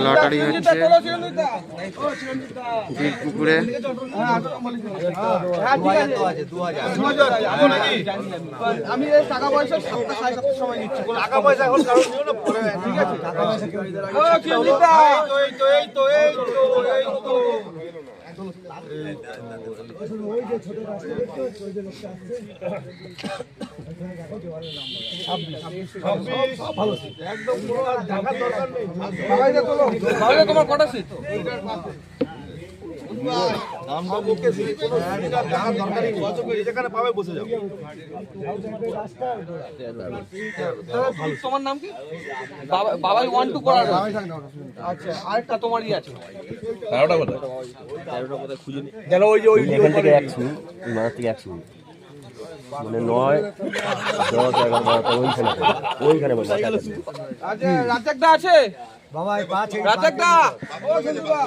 Lottery হচ্ছে পুকুরে। আমি টাকা পয়সা 7টা 7:30 সময় নিচ্ছি। টাকা পয়সা এখন কারণ নিও না পরে, ঠিক আছে? টাকা পয়সা কেউ দিতে তোমার কটা সিট? তোমার নাম কি? বাবাই 1 2 করার। আচ্ছা, আরেকটা তোমারই আছে। 13টা কোথায়? 13টা কোথায় খুঁজে নি গেল। ওই যে ওইখান থেকে 100 মানে থেকে 100 মানে 9 10 11 12 ওইখানে বসে আছে। আচ্ছা, রাজাকদা আছে বাবা? রাজাকদা, ও সন্দুদা,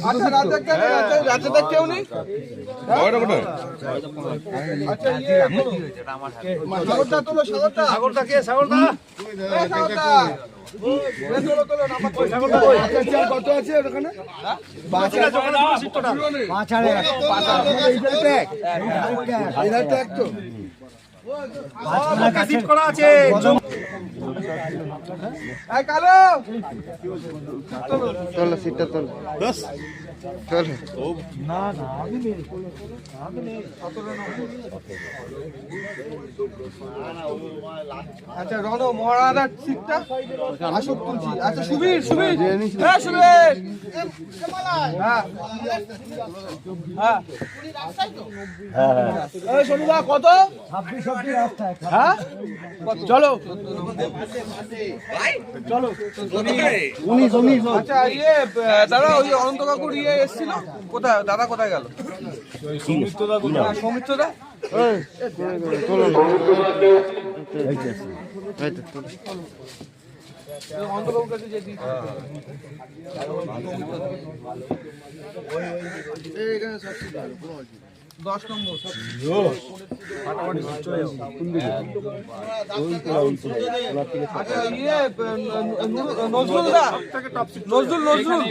আচ্ছা রাজাকদা নেই, রাজাকদা কেউ নেই। বড়টা কোথায়? আচ্ছা ইয়ে সাগরদা তোলো, সাগরদা। সাগরদা কে? সাগরদা, এই সাগরদা তোলো নাম্বার কই? সাগরদা কই? আচ্ছা কত আছে ওখানে? হ্যাঁ 5 আছে। ওখানে দুটো সিটটা 5 আছে। এইটা ট্যাগ তো 5 সিট করা আছে। এই কালো চলো সিটটা চলো চলো। না না আমি নেই, আচ্ছা রণ মহারাজার সিটটা আসুক তুলছি। আচ্ছা সুবীর, সুবীর, হ্যাঁ সুবীর, হ্যাঁ হ্যাঁ হ্যাঁ সোনুদা কত? 26 রাস্তায়। হ্যাঁ চলো চলো। আচ্ছা ইয়ে দাদা, ওই অনন্ত কাকুর ইয়ে এসেছিল, কোথায় দাদা? কোথায় গেল সৌমিত্রদা? অন্তবাবুর কাছে যে 10 নম্বর আচ্ছা ইয়ে নজরুল দা, নজরুল